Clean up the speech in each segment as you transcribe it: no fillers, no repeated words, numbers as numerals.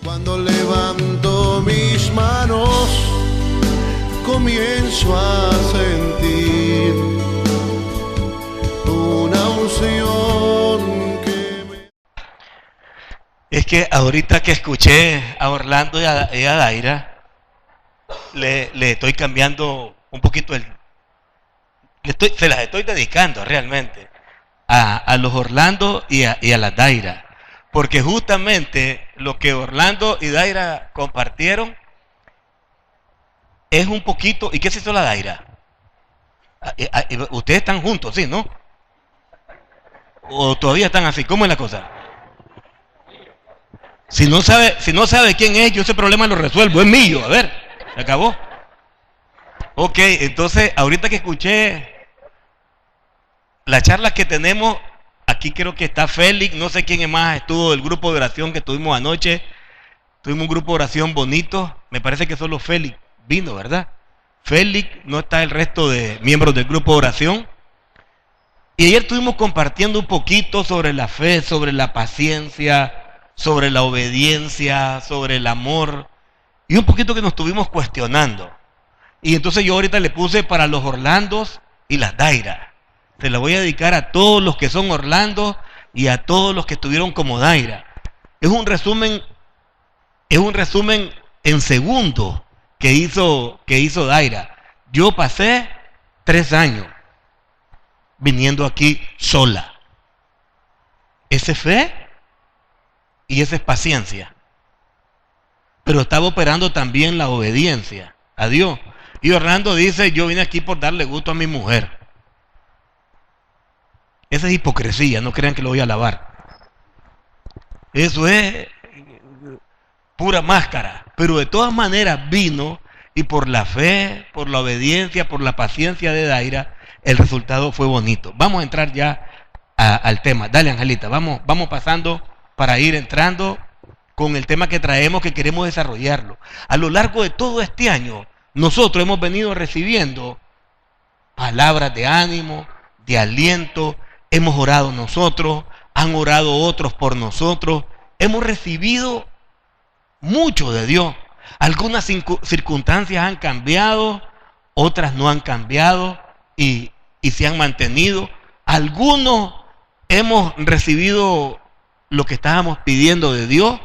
Cuando levanto mis manos, comienzo a sentir una unción que me... Es que ahorita que escuché a Orlando y a Daira, le estoy cambiando un poquito se las estoy dedicando realmente a los Orlando y a la Daira. Porque justamente lo que Orlando y Daira compartieron es un poquito... ¿Y qué se hizo la Daira? Ustedes están juntos, ¿sí, no? ¿O todavía están así? ¿Cómo es la cosa? Si no sabe quién es, yo ese problema lo resuelvo, es mío. A ver, ¿se acabó? Ok, entonces, ahorita que escuché la charla que tenemos... Aquí creo que está Félix, no sé quién más estuvo del grupo de oración que tuvimos anoche. Tuvimos un grupo de oración bonito. Me parece que solo Félix vino, ¿verdad? Félix, no está el resto de miembros del grupo de oración. Y ayer estuvimos compartiendo un poquito sobre la fe, sobre la paciencia, sobre la obediencia, sobre el amor. Y un poquito que nos estuvimos cuestionando. Y entonces yo ahorita le puse para los Orlandos y las Daira. Se la voy a dedicar a todos los que son Orlando y a todos los que estuvieron como Daira. Es un resumen en segundos que hizo Daira. Yo pasé 3 años viniendo aquí sola. Esa es fe y esa es paciencia. Pero estaba operando también la obediencia a Dios. Y Orlando dice, yo vine aquí por darle gusto a mi mujer. Esa es hipocresía, no crean que lo voy a alabar. Eso es pura máscara. Pero de todas maneras vino y por la fe, por la obediencia, por la paciencia de Daira, el resultado fue bonito. Vamos a entrar ya al tema. Dale, Angelita, vamos pasando para ir entrando con el tema que traemos, que queremos desarrollarlo. A lo largo de todo este año, nosotros hemos venido recibiendo palabras de ánimo, de aliento. Hemos orado nosotros, han orado otros por nosotros. Hemos recibido mucho de Dios. Algunas circunstancias han cambiado, otras no han cambiado y se han mantenido. Algunos hemos recibido lo que estábamos pidiendo de Dios,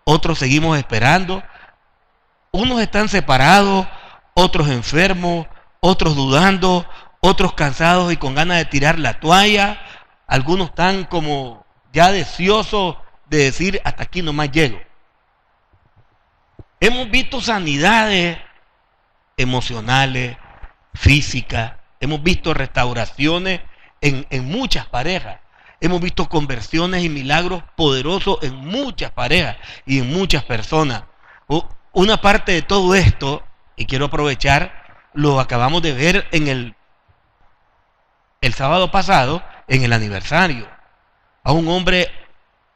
otros seguimos esperando. Unos están separados, otros enfermos, otros dudando, otros cansados y con ganas de tirar la toalla. Algunos están como ya deseosos de decir, hasta aquí nomás llego. Hemos visto sanidades emocionales, físicas. Hemos visto restauraciones en muchas parejas. Hemos visto conversiones y milagros poderosos en muchas parejas y en muchas personas. Una parte de todo esto, y quiero aprovechar, lo acabamos de ver en el sábado pasado, en el aniversario. A un hombre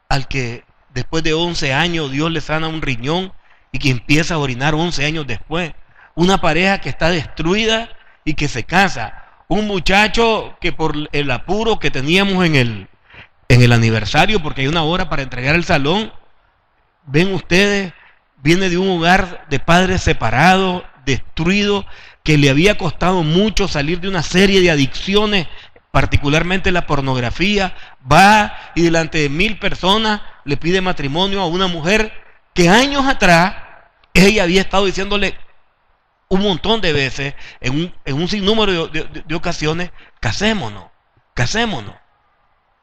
al que después de 11 años Dios le sana un riñón y que empieza a orinar 11 años después. Una pareja que está destruida y que se casa. Un muchacho que por el apuro que teníamos en el aniversario, porque hay una hora para entregar el salón, ven ustedes, viene de un hogar de padres separados, destruido, que le había costado mucho salir de una serie de adicciones, particularmente la pornografía. Va y delante de 1000 personas le pide matrimonio a una mujer que años atrás ella había estado diciéndole un montón de veces, en un sinnúmero de ocasiones, casémonos.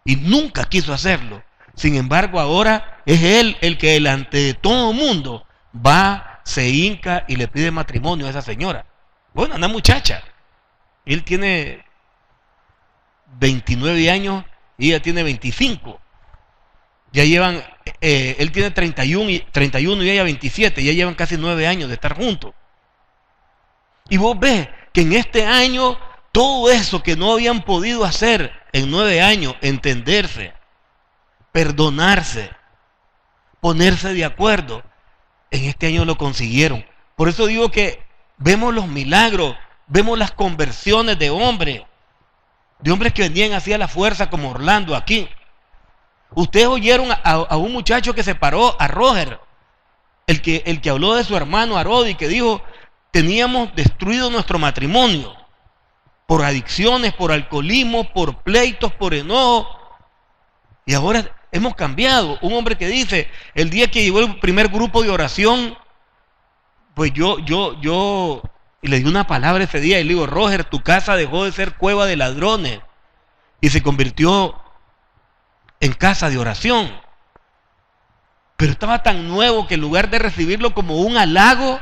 Y nunca quiso hacerlo. Sin embargo, ahora es él el que delante de todo el mundo va, se hinca y le pide matrimonio a esa señora. Bueno, una muchacha. Él tiene 29 años y ella tiene 25. Ya llevan, él tiene 31 y ella 27. Ya llevan casi 9 años de estar juntos. Y vos ves que en este año todo eso que no habían podido hacer en 9 años, entenderse, perdonarse, ponerse de acuerdo, en este año lo consiguieron. Por eso digo que vemos los milagros, vemos las conversiones de hombres que venían así a la fuerza como Orlando aquí. Ustedes oyeron a un muchacho que se paró, a Roger, el que habló de su hermano Arodi, que dijo, teníamos destruido nuestro matrimonio por adicciones, por alcoholismo, por pleitos, por enojo, y ahora hemos cambiado. Un hombre que dice, el día que llegó el primer grupo de oración, pues yo y le di una palabra ese día y le digo, Roger, tu casa dejó de ser cueva de ladrones y se convirtió en casa de oración. Pero estaba tan nuevo que en lugar de recibirlo como un halago,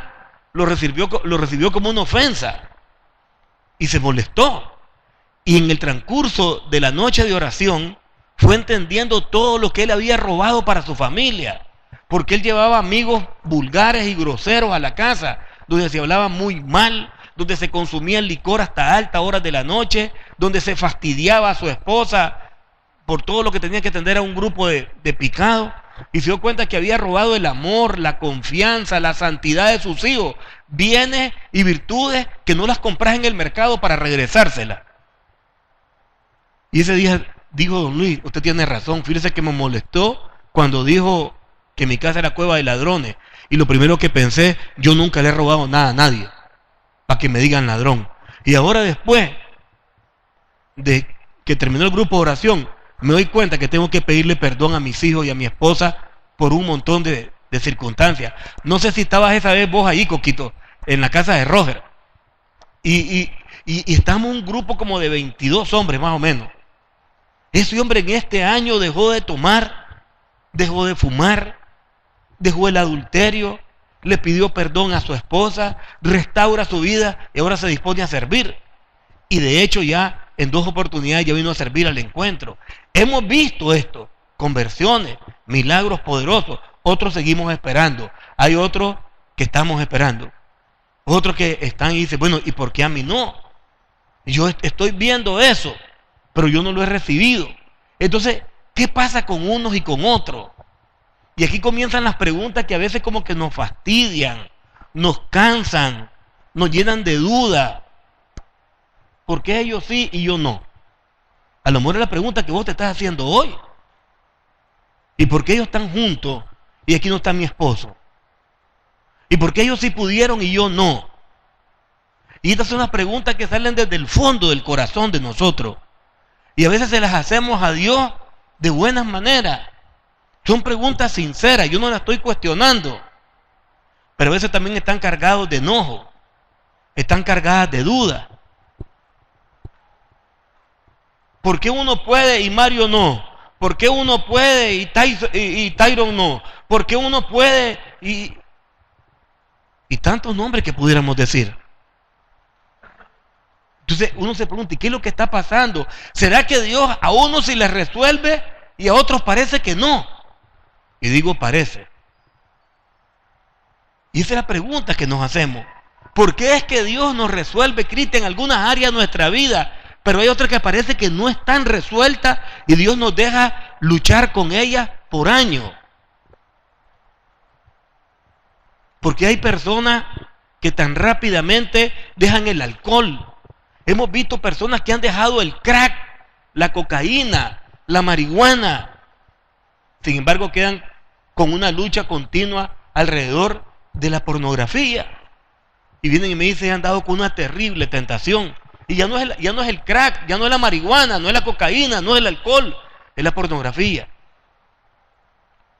lo recibió como una ofensa y se molestó. Y en el transcurso de la noche de oración fue entendiendo todo lo que él había robado para su familia, porque él llevaba amigos vulgares y groseros a la casa, donde se hablaba muy mal, donde se consumía el licor hasta altas horas de la noche, donde se fastidiaba a su esposa por todo lo que tenía que atender a un grupo de picados, y se dio cuenta que había robado el amor, la confianza, la santidad de sus hijos, bienes y virtudes que no las compras en el mercado para regresárselas. Y ese día dijo don Luis, usted tiene razón, fíjese que me molestó cuando dijo que mi casa era cueva de ladrones. Y lo primero que pensé, yo nunca le he robado nada a nadie, para que me digan ladrón. Y ahora después de que terminó el grupo de oración, me doy cuenta que tengo que pedirle perdón a mis hijos y a mi esposa por un montón de circunstancias. No sé si estabas esa vez vos ahí, Coquito, en la casa de Roger. Y estamos un grupo como de 22 hombres más o menos. Ese hombre en este año dejó de tomar, dejó de fumar, dejó el adulterio, le pidió perdón a su esposa, restaura su vida y ahora se dispone a servir. Y de hecho ya en 2 oportunidades ya vino a servir al encuentro. Hemos visto esto, conversiones, milagros poderosos. Otros seguimos esperando. Hay otros que estamos esperando. Otros que están y dicen, bueno, ¿y por qué a mí no? Yo estoy viendo eso, pero yo no lo he recibido. Entonces, ¿qué pasa con unos y con otros? Y aquí comienzan las preguntas que a veces como que nos fastidian, nos cansan, nos llenan de duda. ¿Por qué ellos sí y yo no? A lo mejor es la pregunta que vos te estás haciendo hoy. ¿Y por qué ellos están juntos y aquí no está mi esposo? ¿Y por qué ellos sí pudieron y yo no? Y estas son las preguntas que salen desde el fondo del corazón de nosotros. Y a veces se las hacemos a Dios de buenas maneras. Son preguntas sinceras, yo no las estoy cuestionando. Pero a veces también están cargados de enojo, están cargadas de duda. ¿Por qué uno puede y Mario no? ¿Por qué uno puede y Tyron no? ¿Por qué uno puede y tantos nombres que pudiéramos decir? Entonces uno se pregunta, ¿y qué es lo que está pasando? ¿Será que Dios a unos sí les resuelve y a otros parece que no? Y digo parece. Y esa es la pregunta que nos hacemos. ¿Por qué es que Dios nos resuelve, Cristo, en algunas áreas de nuestra vida, pero hay otras que parece que no están resueltas y Dios nos deja luchar con ellas por años? Porque hay personas que tan rápidamente dejan el alcohol. Hemos visto personas que han dejado el crack, la cocaína, la marihuana. Sin embargo, quedan con una lucha continua alrededor de la pornografía. Y vienen y me dicen, han dado con una terrible tentación. Y ya no es el crack, ya no es la marihuana, no es la cocaína, no es el alcohol, es la pornografía.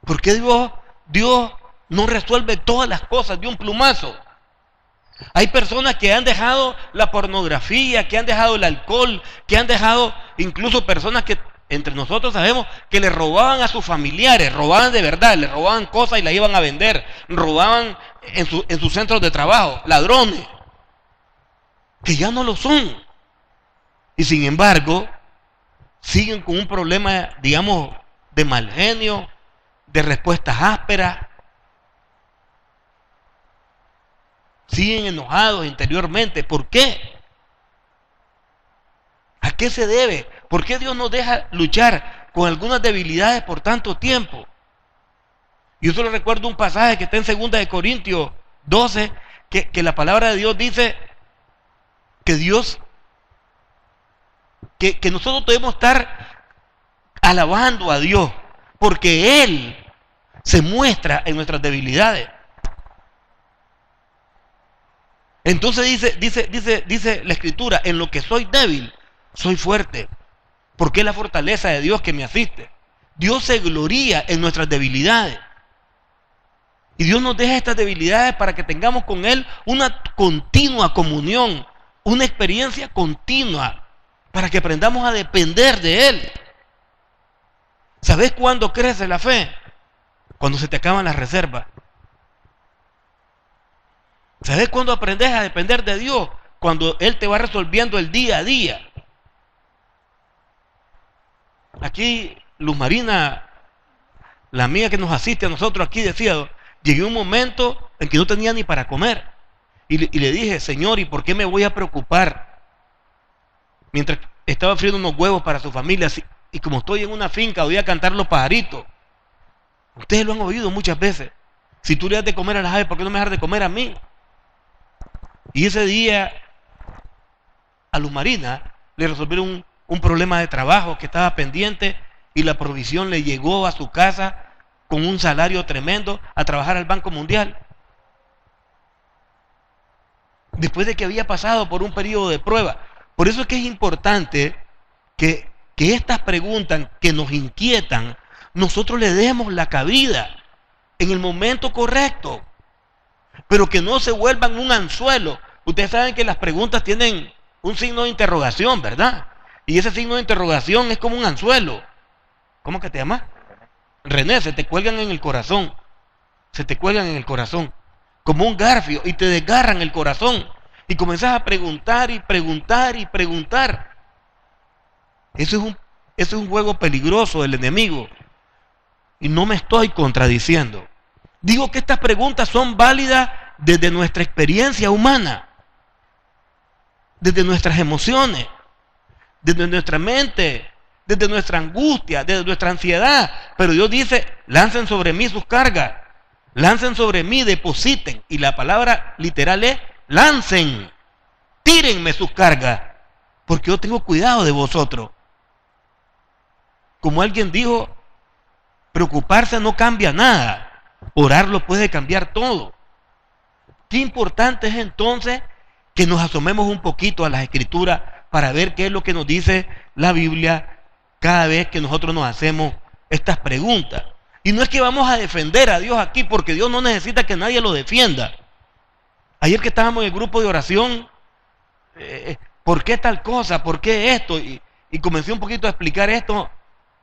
¿Por qué Dios no resuelve todas las cosas de un plumazo? Hay personas que han dejado la pornografía, que han dejado el alcohol, que han dejado incluso personas que entre nosotros sabemos que le robaban a sus familiares, robaban de verdad, le robaban cosas y las iban a vender, robaban en sus centros de trabajo, ladrones, que ya no lo son. Y sin embargo, siguen con un problema, digamos, de mal genio, de respuestas ásperas. Siguen enojados interiormente. ¿Por qué? ¿A qué se debe? ¿Por qué Dios nos deja luchar con algunas debilidades por tanto tiempo? Yo solo recuerdo un pasaje que está en 2 de Corintios 12, que la palabra de Dios dice que Dios, que nosotros debemos estar alabando a Dios, porque Él se muestra en nuestras debilidades. Entonces dice la Escritura, en lo que soy débil, soy fuerte. Porque es la fortaleza de Dios que me asiste. Dios se gloría en nuestras debilidades. Y Dios nos deja estas debilidades para que tengamos con Él una continua comunión, una experiencia continua, para que aprendamos a depender de Él. ¿Sabes cuándo crece la fe? Cuando se te acaban las reservas. ¿Sabes cuándo aprendes a depender de Dios? Cuando Él te va resolviendo el día a día. Aquí Luz Marina, la amiga que nos asiste a nosotros aquí, decía, llegué a un momento en que no tenía ni para comer. Y le dije, Señor, ¿y por qué me voy a preocupar? Mientras estaba friendo unos huevos para su familia, y como estoy en una finca, voy a cantar los pajaritos. Ustedes lo han oído muchas veces. Si tú le das de comer a las aves, ¿por qué no me das de comer a mí? Y ese día, a Luz Marina le resolvieron un problema de trabajo que estaba pendiente, y la provisión le llegó a su casa con un salario tremendo a trabajar al Banco Mundial. Después de que había pasado por un periodo de prueba. Por eso es que es importante que estas preguntas que nos inquietan, nosotros le demos la cabida en el momento correcto, pero que no se vuelvan un anzuelo. Ustedes saben que las preguntas tienen un signo de interrogación, ¿verdad? Y ese signo de interrogación es como un anzuelo. ¿Cómo que te llamas? René, se te cuelgan en el corazón. Se te cuelgan en el corazón. Como un garfio, y te desgarran el corazón. Y comenzás a preguntar y preguntar y preguntar. Eso es un juego peligroso del enemigo. Y no me estoy contradiciendo. Digo que estas preguntas son válidas desde nuestra experiencia humana, desde nuestras emociones, desde nuestra mente, desde nuestra angustia, desde nuestra ansiedad. Pero Dios dice, lancen sobre mí sus cargas, lancen sobre mí, depositen. Y la palabra literal es, lancen, tírenme sus cargas, porque yo tengo cuidado de vosotros. Como alguien dijo, preocuparse no cambia nada, orar lo puede cambiar todo. Qué importante es entonces que nos asomemos un poquito a las Escrituras para ver qué es lo que nos dice la Biblia cada vez que nosotros nos hacemos estas preguntas. Y no es que vamos a defender a Dios aquí, porque Dios no necesita que nadie lo defienda. Ayer que estábamos en el grupo de oración, ¿por qué tal cosa? ¿Por qué esto? Y comencé un poquito a explicar esto,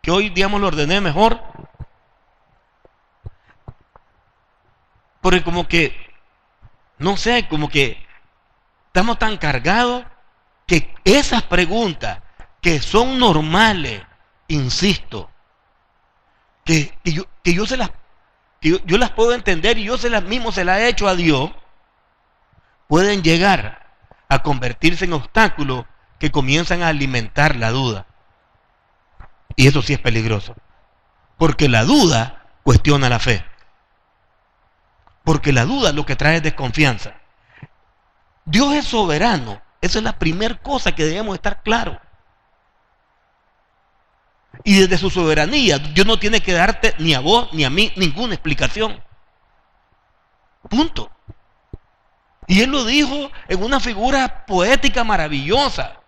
que hoy, digamos, lo ordené mejor. Porque como que, no sé, como que estamos tan cargados que esas preguntas que son normales, insisto, que yo las puedo entender y yo se las he hecho a Dios, pueden llegar a convertirse en obstáculos que comienzan a alimentar la duda. Y eso sí es peligroso, porque la duda cuestiona la fe. Porque la duda lo que trae es desconfianza. Dios es soberano. Esa es la primera cosa que debemos estar claros. Y desde su soberanía, Dios no tiene que darte ni a vos ni a mí ninguna explicación. Punto. Y Él lo dijo en una figura poética maravillosa.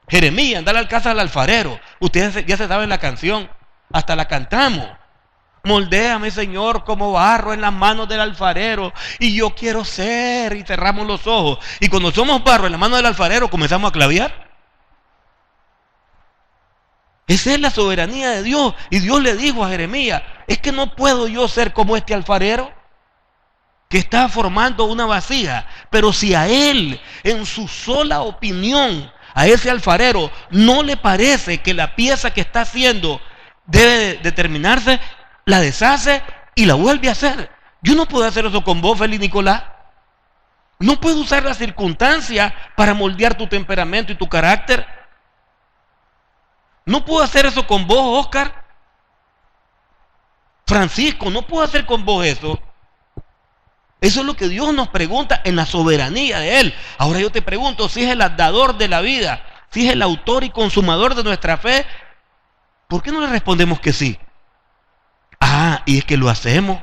Jeremías, andar al casa del alfarero. Ustedes ya se saben la canción, hasta la cantamos. Moldéame, Señor, como barro en las manos del alfarero, y yo quiero ser, y cerramos los ojos. Y cuando somos barro en las manos del alfarero, comenzamos a clavear. Esa es la soberanía de Dios. Y Dios le dijo a Jeremías, es que no puedo yo ser como este alfarero que está formando una vasija. Pero si a él, en su sola opinión, a ese alfarero no le parece que la pieza que está haciendo debe determinarse, la deshace y la vuelve a hacer. Yo no puedo hacer eso con vos, Félix Nicolás. No puedo usar las circunstancias para moldear tu temperamento y tu carácter. No puedo hacer eso con vos, Oscar. Francisco, no puedo hacer con vos eso. Eso es lo que Dios nos pregunta en la soberanía de Él. Ahora yo te pregunto, si es el dador de la vida, si es el autor y consumador de nuestra fe, ¿por qué no le respondemos que sí? Ah, y es que lo hacemos.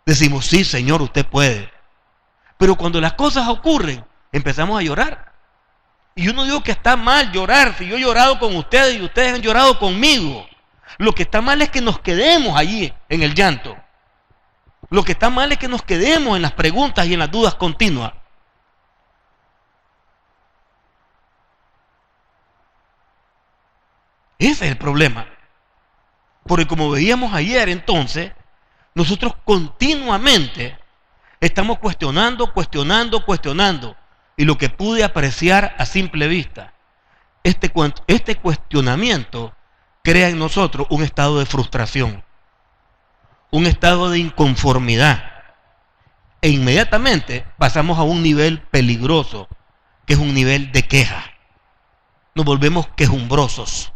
Decimos, sí, Señor, usted puede. Pero cuando las cosas ocurren, empezamos a llorar. Y yo no digo que está mal llorar, si yo he llorado con ustedes y ustedes han llorado conmigo. Lo que está mal es que nos quedemos allí en el llanto. Lo que está mal es que nos quedemos en las preguntas y en las dudas continuas. Ese es el problema. Porque como veíamos ayer entonces, nosotros continuamente estamos cuestionando. Y lo que pude apreciar a simple vista, este cuestionamiento crea en nosotros un estado de frustración, un estado de inconformidad. E inmediatamente pasamos a un nivel peligroso, que es un nivel de queja. Nos volvemos quejumbrosos.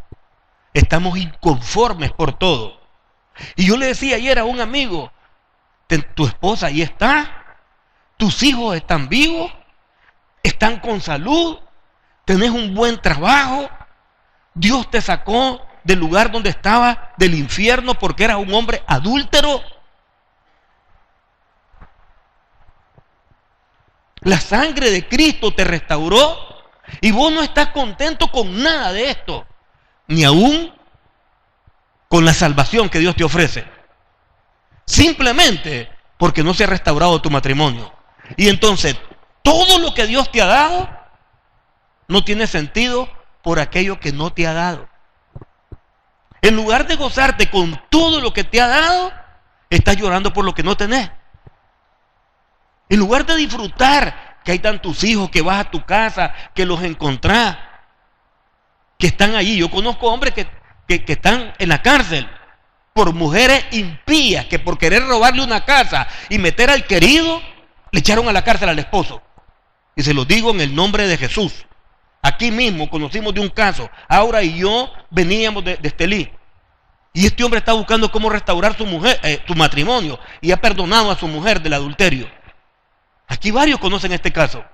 Estamos inconformes por todo. Y yo le decía ayer a un amigo, tu esposa ahí está, tus hijos están vivos, están con salud, tenés un buen trabajo, Dios te sacó del lugar donde estabas, del infierno, porque eras un hombre adúltero. La sangre de Cristo te restauró y vos no estás contento con nada de esto, ni aún con la salvación que Dios te ofrece, simplemente porque no se ha restaurado tu matrimonio. Y entonces todo lo que Dios te ha dado no tiene sentido por aquello que no te ha dado. En lugar de gozarte con todo lo que te ha dado, estás llorando por lo que no tenés. En lugar de disfrutar que hay tantos hijos, que vas a tu casa, que los encontrás, que están allí. Yo conozco hombres que están en la cárcel por mujeres impías, que por querer robarle una casa y meter al querido, le echaron a la cárcel al esposo. Y se lo digo en el nombre de Jesús. Aquí mismo conocimos de un caso. Aura y yo veníamos de Estelí. Y este hombre está buscando cómo restaurar su matrimonio. Y ha perdonado a su mujer del adulterio. Aquí varios conocen este caso.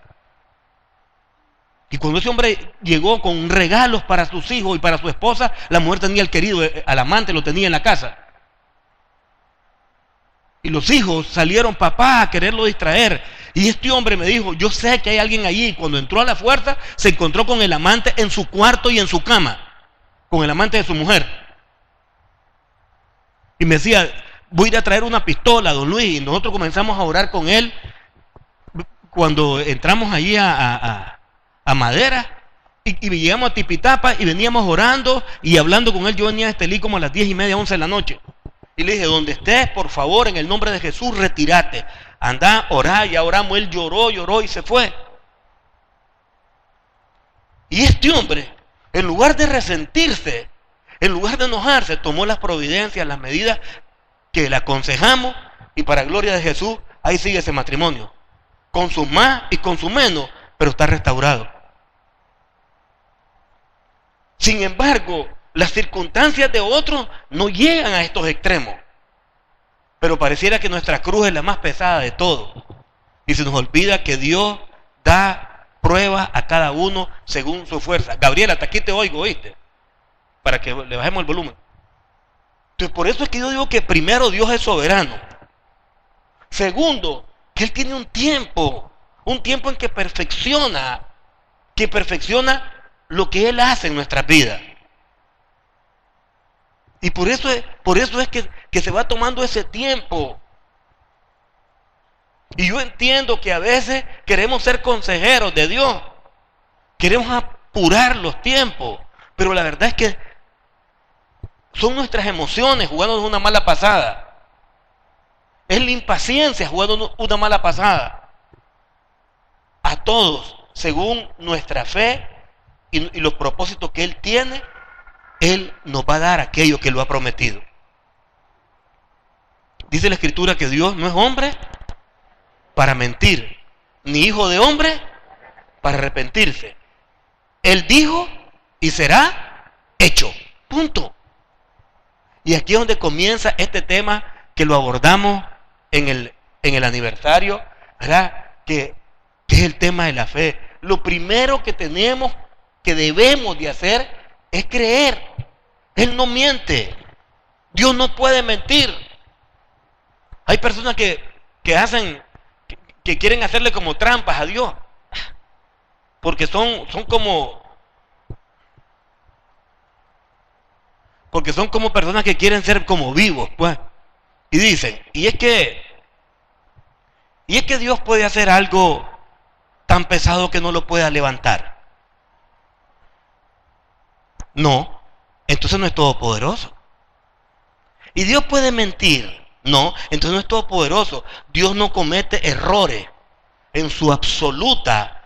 Y cuando ese hombre llegó con regalos para sus hijos y para su esposa, la mujer tenía al querido, al amante lo tenía en la casa. Y los hijos salieron, papá, a quererlo distraer. Y este hombre me dijo, yo sé que hay alguien allí. Y cuando entró a la fuerza, se encontró con el amante en su cuarto y en su cama. Con el amante de su mujer. Y me decía, voy a ir a traer una pistola, don Luis. Y nosotros comenzamos a orar con él. Cuando entramos allí a Madera. Y llegamos a Tipitapa y veníamos orando y hablando con él. Yo venía a Estelí como a las 10:30, 11 de la noche. Y le dije, donde estés, por favor, en el nombre de Jesús, retírate. Andá, orá, ya oramos. Él lloró y se fue. Y este hombre, en lugar de resentirse, en lugar de enojarse, tomó las providencias, las medidas que le aconsejamos, y para gloria de Jesús, ahí sigue ese matrimonio. Con sus más y con sus menos, pero está restaurado. Sin embargo, las circunstancias de otros no llegan a estos extremos. Pero pareciera que nuestra cruz es la más pesada de todo. Y se nos olvida que Dios da pruebas a cada uno según su fuerza. Gabriela, hasta aquí te oigo, ¿oíste? Para que le bajemos el volumen. Entonces, por eso es que yo digo que primero Dios es soberano. Segundo, que Él tiene un tiempo en que perfecciona lo que Él hace en nuestras vidas. Y por eso es que se va tomando ese tiempo. Y yo entiendo que a veces queremos ser consejeros de Dios. Queremos apurar los tiempos. Pero la verdad es que son nuestras emociones jugándonos una mala pasada. Es la impaciencia jugándonos una mala pasada. A todos, según nuestra fe y los propósitos que Él tiene, Él nos va a dar aquello que Él lo ha prometido. Dice la Escritura que Dios no es hombre para mentir, ni hijo de hombre para arrepentirse. Él dijo y será hecho. Punto. Y aquí es donde comienza este tema que lo abordamos en el aniversario, ¿verdad? Que es el tema de la fe. Lo primero que debemos de hacer es creer. Él no miente. Dios no puede mentir. Hay personas que que quieren hacerle como trampas a Dios. Porque son como personas que quieren ser como vivos, pues. Y dicen, y es que Dios puede hacer algo tan pesado que no lo pueda levantar. No, entonces no es todopoderoso. Y Dios puede mentir. No, entonces no es todopoderoso. Dios no comete errores. En su absoluta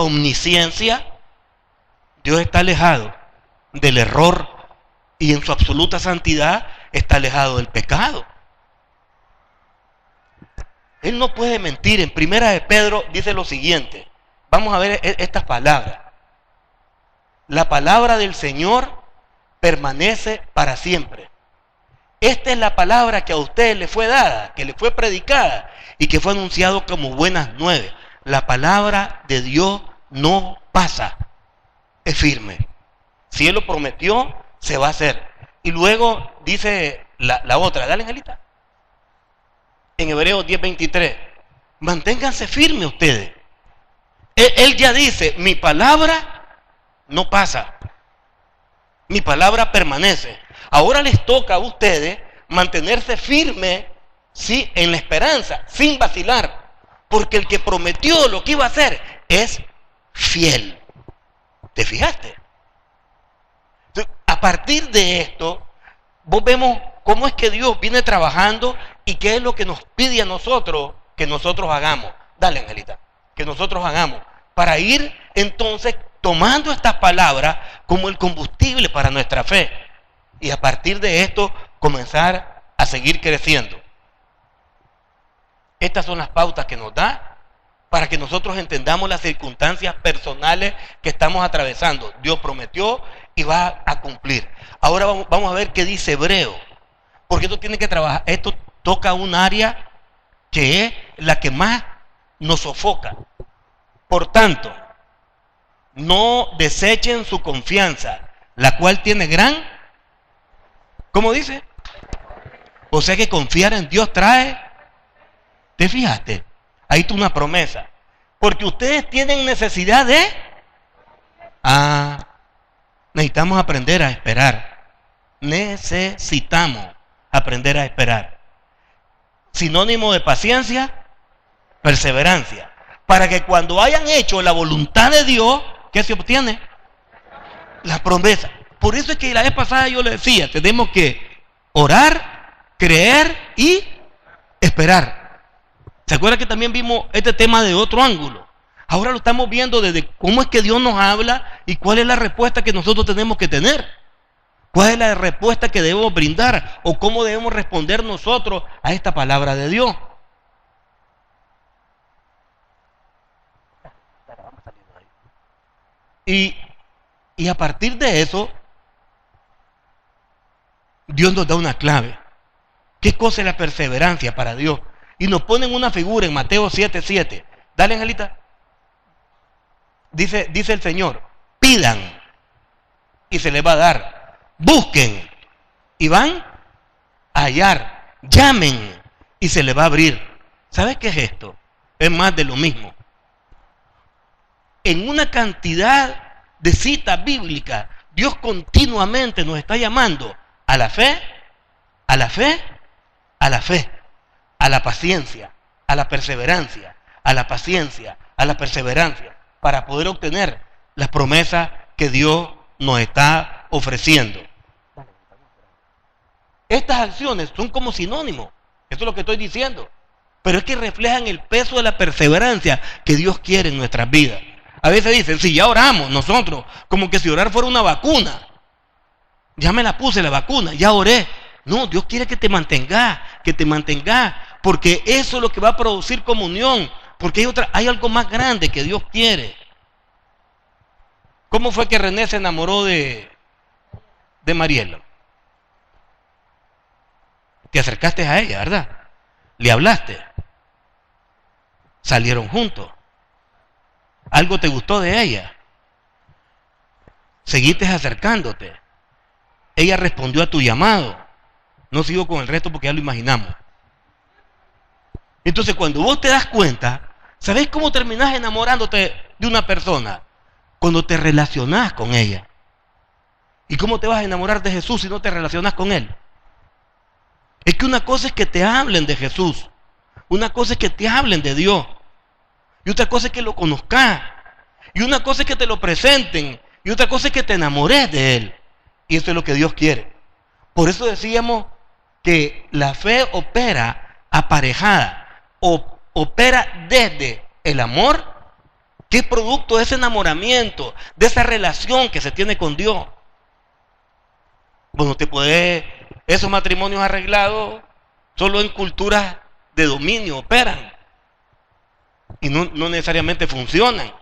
omnisciencia, Dios está alejado del error, y en su absoluta santidad está alejado del pecado. Él no puede mentir. En Primera de Pedro dice lo siguiente. Vamos a ver estas palabras. La palabra del Señor permanece para siempre. Esta es la palabra que a ustedes le fue dada, que le fue predicada y que fue anunciado como buenas nuevas. La palabra de Dios no pasa, es firme. Si Él lo prometió, se va a hacer. Y luego dice la otra, dale, Angelita. En Hebreos 10:23, manténganse firmes ustedes. Él ya dice, mi palabra no pasa, mi palabra permanece. Ahora les toca a ustedes mantenerse firmes, sí, en la esperanza, sin vacilar, porque el que prometió lo que iba a hacer es fiel. ¿Te fijaste? Entonces, a partir de esto, vos vemos cómo es que Dios viene trabajando y qué es lo que nos pide a nosotros que nosotros hagamos. Dale, Angelita, que nosotros hagamos para ir entonces tomando estas palabras como el combustible para nuestra fe. Y a partir de esto, comenzar a seguir creciendo. Estas son las pautas que nos da para que nosotros entendamos las circunstancias personales que estamos atravesando. Dios prometió y va a cumplir. Ahora vamos a ver qué dice Hebreo. Porque esto tiene que trabajar. Esto toca un área que es la que más nos sofoca. Por tanto, no desechen su confianza, la cual tiene gran... ¿Cómo dice? O sea que confiar en Dios trae... ¿Te fijaste? Ahí está una promesa. Porque ustedes tienen necesidad de... necesitamos aprender a esperar. Necesitamos aprender a esperar. Sinónimo de paciencia, perseverancia. Para que cuando hayan hecho la voluntad de Dios, ¿qué se obtiene? La promesa. Por eso es que la vez pasada yo le decía, tenemos que orar, creer y esperar. ¿Se acuerda que también vimos este tema de otro ángulo? Ahora lo estamos viendo desde cómo es que Dios nos habla y cuál es la respuesta que nosotros tenemos que tener. ¿Cuál es la respuesta que debemos brindar? O cómo debemos responder nosotros a esta palabra de Dios. Y a partir de eso, Dios nos da una clave. ¿Qué cosa es la perseverancia para Dios? Y nos ponen una figura en Mateo 7:7. Dale, Angelita. Dice el Señor, pidan y se les va a dar. Busquen y van a hallar. Llamen y se les va a abrir. ¿Sabes qué es esto? Es más de lo mismo. En una cantidad de citas bíblicas, Dios continuamente nos está llamando a la fe, a la fe, a la fe, a la paciencia, a la perseverancia, a la paciencia, a la perseverancia, para poder obtener las promesas que Dios nos está ofreciendo. Estas acciones son como sinónimos, eso es lo que estoy diciendo, pero es que reflejan el peso de la perseverancia que Dios quiere en nuestras vidas. A veces dicen, si ya oramos nosotros, como que si orar fuera una vacuna. Ya me la puse la vacuna, ya oré. No, Dios quiere que te mantengas, porque eso es lo que va a producir comunión, porque hay algo más grande que Dios quiere. ¿Cómo fue que René se enamoró de Mariela? Te acercaste a ella, ¿verdad? Le hablaste. Salieron juntos. ¿Algo te gustó de ella? Seguiste acercándote. Ella respondió a tu llamado. No sigo con el resto porque ya lo imaginamos. Entonces cuando vos te das cuenta, ¿sabés cómo terminás enamorándote de una persona? Cuando te relacionás con ella. ¿Y cómo te vas a enamorar de Jesús si no te relacionás con Él? Es que una cosa es que te hablen de Jesús, una cosa es que te hablen de Dios, y otra cosa es que lo conozcas, y una cosa es que te lo presenten, y otra cosa es que te enamores de Él. Y eso es lo que Dios quiere. Por eso decíamos que la fe opera aparejada, opera desde el amor, que es producto de ese enamoramiento, de esa relación que se tiene con Dios. Bueno, esos matrimonios arreglados solo en culturas de dominio operan y no necesariamente funcionan.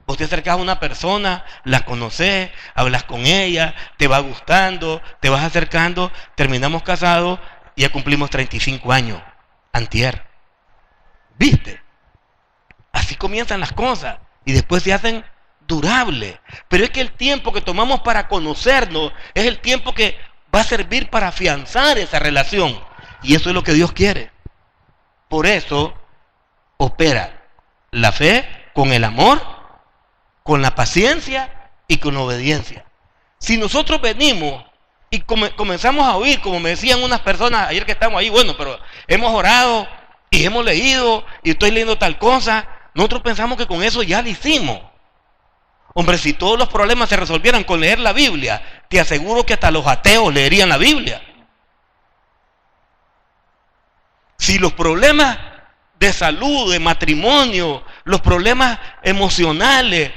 Vos te acercás a una persona, la conoces, hablas con ella, te va gustando, te vas acercando, terminamos casados y ya cumplimos 35 años, antier. ¿Viste? Así comienzan las cosas y después se hacen durables. Pero es que el tiempo que tomamos para conocernos es el tiempo que va a servir para afianzar esa relación. Y eso es lo que Dios quiere. Por eso opera la fe con el amor, con la paciencia y con la obediencia. Si nosotros venimos y comenzamos a oír, como me decían unas personas ayer que estamos ahí, bueno, pero hemos orado y hemos leído y estoy leyendo tal cosa, nosotros pensamos que con eso ya lo hicimos. Hombre, si todos los problemas se resolvieran con leer la Biblia, te aseguro que hasta los ateos leerían la Biblia. Si los problemas de salud, de matrimonio, los problemas emocionales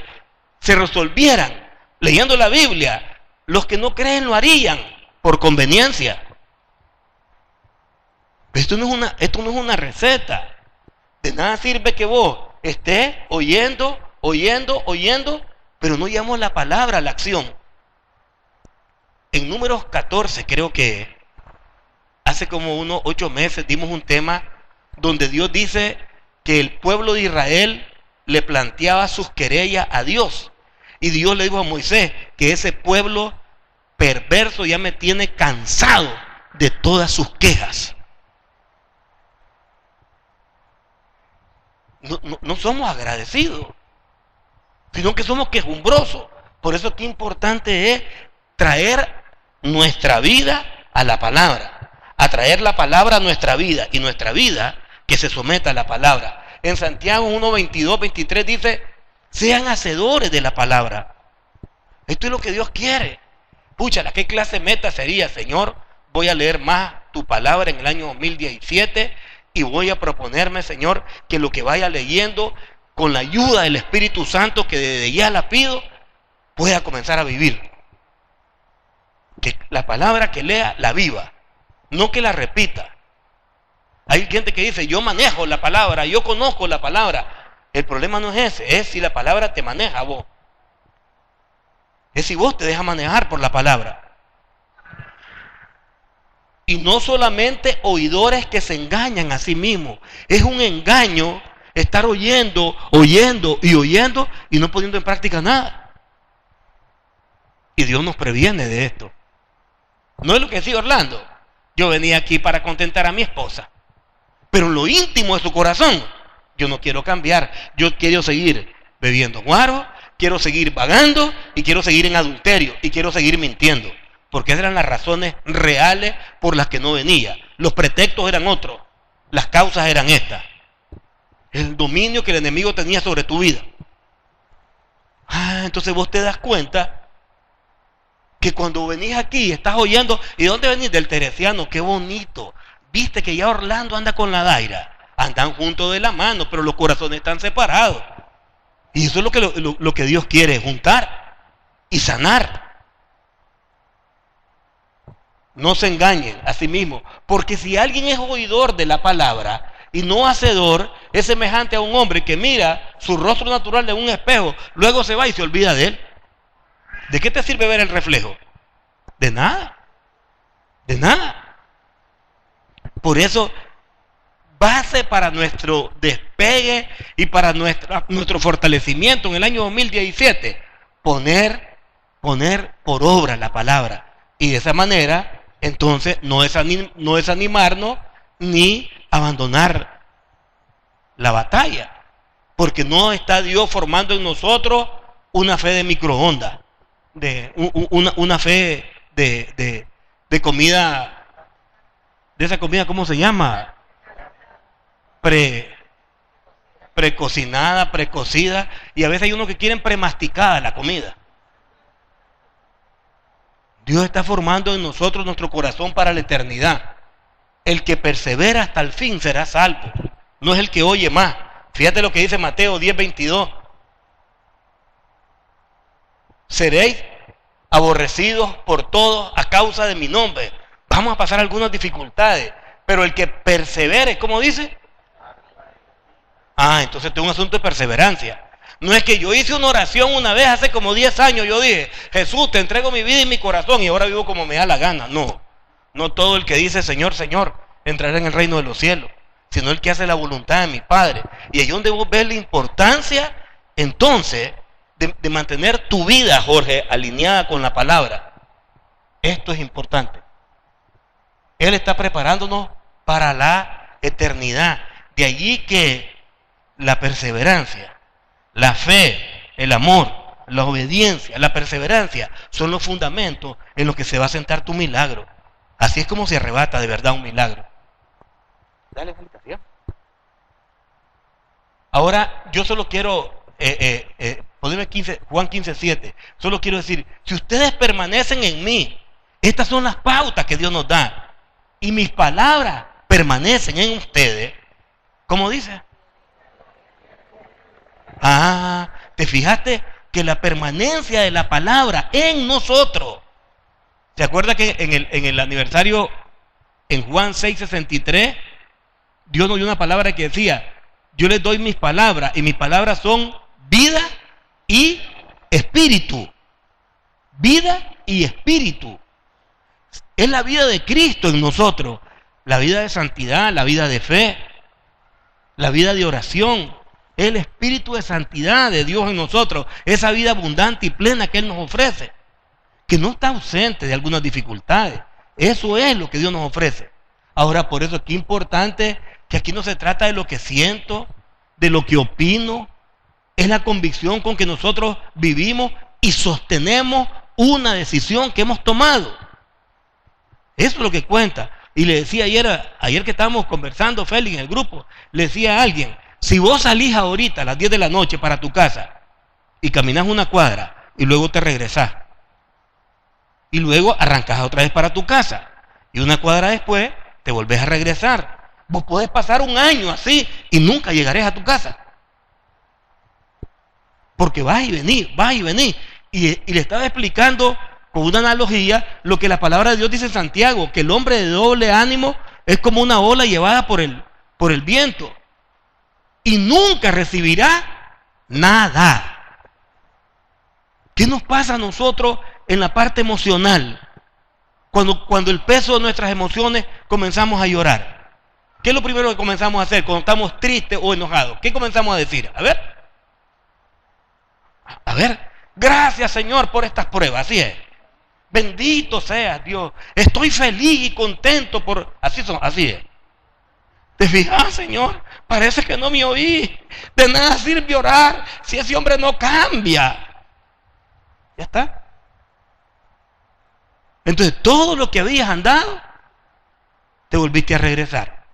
se resolvieran leyendo la Biblia, los que no creen lo harían por conveniencia. Esto no es una receta. De nada sirve que vos estés oyendo, pero no llevamos la palabra a la acción. En Números 14, creo que hace como unos 8 meses dimos un tema donde Dios dice que el pueblo de Israel le planteaba sus querellas a Dios. Y Dios le dijo a Moisés que ese pueblo perverso ya me tiene cansado de todas sus quejas. No somos agradecidos, sino que somos quejumbrosos. Por eso qué importante es traer nuestra vida a la palabra, atraer la palabra a nuestra vida y nuestra vida que se someta a la palabra. En Santiago 1, 22, 23 dice, sean hacedores de la palabra. Esto es lo que Dios quiere. Púchala, ¿qué clase de meta sería, Señor? Voy a leer más tu palabra en el año 2017 y voy a proponerme, Señor, que lo que vaya leyendo con la ayuda del Espíritu Santo, que desde ya la pido, pueda comenzar a vivir. Que la palabra que lea, la viva, no que la repita. Hay gente que dice, yo manejo la palabra, yo conozco la palabra. El problema no es ese, es si la palabra te maneja a vos. Es si vos te dejas manejar por la palabra. Y no solamente oidores que se engañan a sí mismos. Es un engaño estar oyendo y no poniendo en práctica nada. Y Dios nos previene de esto. No es lo que decía Orlando. Yo venía aquí para contentar a mi esposa. Pero en lo íntimo de su corazón, yo no quiero cambiar. Yo quiero seguir bebiendo guaro, quiero seguir vagando y quiero seguir en adulterio y quiero seguir mintiendo. Porque esas eran las razones reales por las que no venía. Los pretextos eran otros. Las causas eran estas. El dominio que el enemigo tenía sobre tu vida. Entonces vos te das cuenta que cuando venís aquí estás oyendo. ¿Y de dónde venís? Del Teresiano. Qué bonito. Viste que ya Orlando anda con la Daira. Andan juntos de la mano, pero los corazones están separados. Y eso es lo que Dios quiere, juntar y sanar. No se engañen a sí mismos, porque si alguien es oidor de la palabra y no hacedor, es semejante a un hombre que mira su rostro natural de un espejo, luego se va y se olvida de él. ¿De qué te sirve ver el reflejo? De nada, de nada. Por eso, base para nuestro despegue y para nuestro fortalecimiento en el año 2017, poner por obra la palabra. Y de esa manera, entonces, no desanimarnos ni abandonar la batalla. Porque no está Dios formando en nosotros una fe de microondas, una fe de comida, de esa comida, ¿cómo se llama? Precocinada, precocida, y a veces hay unos que quieren premasticada la comida. Dios está formando en nosotros nuestro corazón para la eternidad. El que persevera hasta el fin será salvo, no es el que oye más. Fíjate lo que dice Mateo 10:22. Seréis aborrecidos por todos a causa de mi nombre. Vamos a pasar algunas dificultades, pero el que persevere, ¿cómo dice? Entonces este es un asunto de perseverancia. No es que yo hice una oración una vez hace como 10 años, yo dije, Jesús, te entrego mi vida y mi corazón y ahora vivo como me da la gana. No todo el que dice Señor, Señor, entrará en el reino de los cielos, sino el que hace la voluntad de mi Padre. Y ahí donde vos ves la importancia, entonces, de mantener tu vida, Jorge, alineada con la palabra. Esto es importante. Él está preparándonos para la eternidad. De allí que la perseverancia, la fe, el amor, la obediencia, la perseverancia son los fundamentos en los que se va a sentar tu milagro. Así es como se arrebata de verdad un milagro. Dale explicación. Ahora, yo solo quiero ponerme Juan 15:7. Solo quiero decir, si ustedes permanecen en mí, estas son las pautas que Dios nos da, y mis palabras permanecen en ustedes, ¿cómo dice? ¿Te fijaste que la permanencia de la palabra en nosotros? ¿Se acuerda que en el aniversario, en Juan 6:63, Dios nos dio una palabra que decía, yo les doy mis palabras, y mis palabras son vida y espíritu. Vida y espíritu. Es la vida de Cristo en nosotros, la vida de santidad, la vida de fe, la vida de oración. El espíritu de santidad de Dios en nosotros, esa vida abundante y plena que Él nos ofrece, que no está ausente de algunas dificultades. Eso es lo que Dios nos ofrece. Ahora, por eso es que es importante que aquí no se trata de lo que siento, de lo que opino, es la convicción con que nosotros vivimos y sostenemos una decisión que hemos tomado. Eso es lo que cuenta. Y le decía ayer que estábamos conversando, Félix, en el grupo, le decía a alguien, si vos salís ahorita a las 10 de la noche para tu casa y caminás una cuadra y luego te regresás y luego arrancás otra vez para tu casa y una cuadra después te volvés a regresar, vos podés pasar un año así y nunca llegarés a tu casa. Porque vas y venís. Y le estaba explicando con una analogía lo que la palabra de Dios dice en Santiago, que el hombre de doble ánimo es como una ola llevada por el viento. Y nunca recibirá nada. ¿Qué nos pasa a nosotros en la parte emocional? Cuando el peso de nuestras emociones comenzamos a llorar. ¿Qué es lo primero que comenzamos a hacer cuando estamos tristes o enojados? ¿Qué comenzamos a decir? A ver, gracias Señor por estas pruebas, así es. Bendito seas Dios, estoy feliz y contento por... Así es. ¿Te fijas, Señor? Parece que no me oí. De nada sirve orar si ese hombre no cambia. Ya está. Entonces, todo lo que habías andado, te volviste a regresar.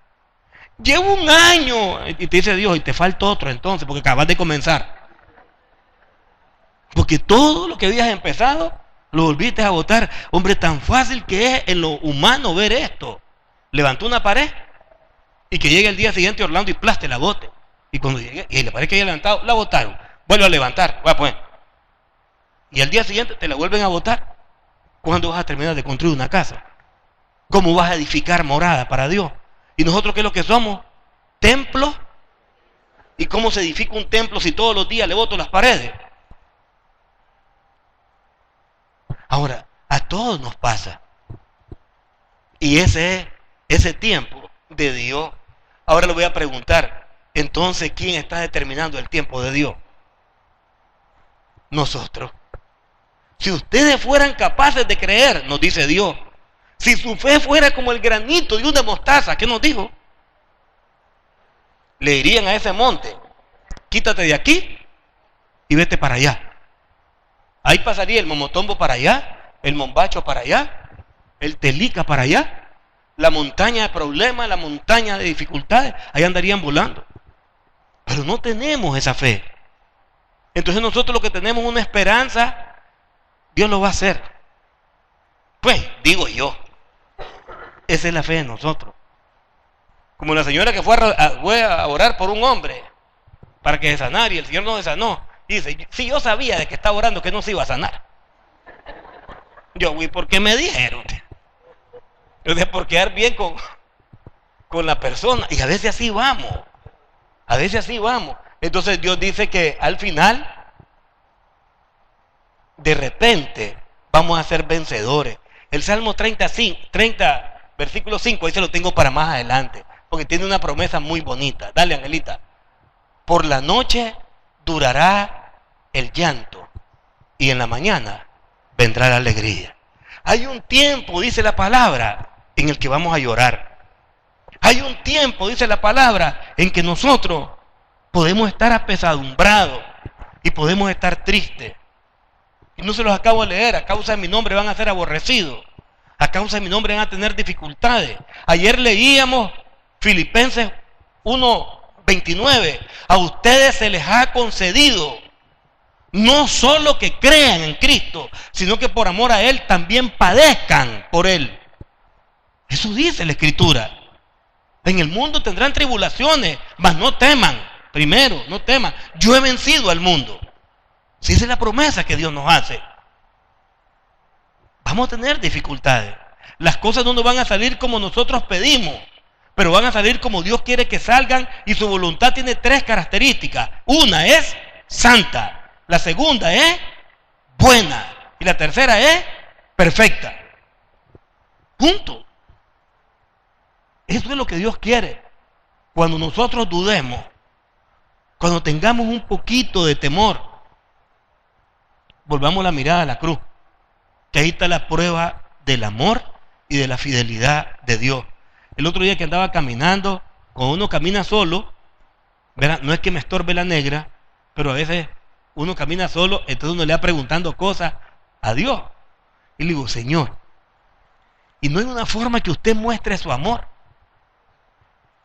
Llevo un año. Y te dice Dios, y te falta otro entonces, porque acabas de comenzar. Porque todo lo que habías empezado, lo volviste a botar. Hombre, tan fácil que es en lo humano ver esto. Levantó una pared y que llegue el día siguiente Orlando y plaste la bote. Y cuando llegue, y la pared que había levantado, la botaron. Vuelve a levantar, pues. Y al día siguiente te la vuelven a botar. ¿Cuándo vas a terminar de construir una casa? ¿Cómo vas a edificar morada para Dios? ¿Y nosotros qué es lo que somos? ¿Templos? ¿Y cómo se edifica un templo si todos los días le boto las paredes? Ahora, a todos nos pasa. Y ese tiempo de Dios. Ahora le voy a preguntar, entonces, ¿quién está determinando el tiempo de Dios? Nosotros. Si ustedes fueran capaces de creer, nos dice Dios, si su fe fuera como el granito de una mostaza, ¿qué nos dijo? le dirían a ese monte, quítate de aquí y vete para allá. Ahí pasaría el Momotombo para allá, el Mombacho para allá, el Telica para allá, la montaña de problemas, la montaña de dificultades, ahí andarían volando. Pero no tenemos esa fe. Entonces nosotros lo que tenemos es una esperanza, Dios lo va a hacer. Pues, digo yo, esa es la fe de nosotros. Como la señora que fue a orar por un hombre para que se sanara y el Señor no se sanó. Y dice, si yo sabía de que estaba orando que no se iba a sanar. Yo, güey, ¿por qué me dijeron? Entonces, por quedar bien con la persona. Y a veces así vamos. A veces así vamos. Entonces Dios dice que al final, de repente, vamos a ser vencedores. El Salmo 30, versículo 5, ahí se lo tengo para más adelante, porque tiene una promesa muy bonita. Dale, Angelita. Por la noche durará el llanto y en la mañana vendrá la alegría. Hay un tiempo, dice la palabra, en el que vamos a llorar. Hay un tiempo, dice la palabra, en que nosotros podemos estar apesadumbrados y podemos estar tristes. Y no se los acabo de leer, a causa de mi nombre van a ser aborrecidos. A causa de mi nombre van a tener dificultades. Ayer leíamos Filipenses 1:29. A ustedes se les ha concedido no solo que crean en Cristo, sino que por amor a Él también padezcan por Él. Eso dice la Escritura. En el mundo tendrán tribulaciones, mas no teman. Primero, no teman. Yo he vencido al mundo. Si esa es la promesa que Dios nos hace. Vamos a tener dificultades. Las cosas no nos van a salir como nosotros pedimos, pero van a salir como Dios quiere que salgan, y su voluntad tiene 3 características. Una es santa, la segunda es buena y la tercera es perfecta. Punto. Eso es lo que Dios quiere. Cuando nosotros dudemos, cuando tengamos un poquito de temor, volvamos la mirada a la cruz, que ahí está la prueba del amor y de la fidelidad de Dios. El otro día que andaba caminando, cuando uno camina solo, ¿verdad? No es que me estorbe la negra, pero a veces uno camina solo, entonces uno le va preguntando cosas a Dios. Y le digo, Señor, y no hay una forma que usted muestre su amor.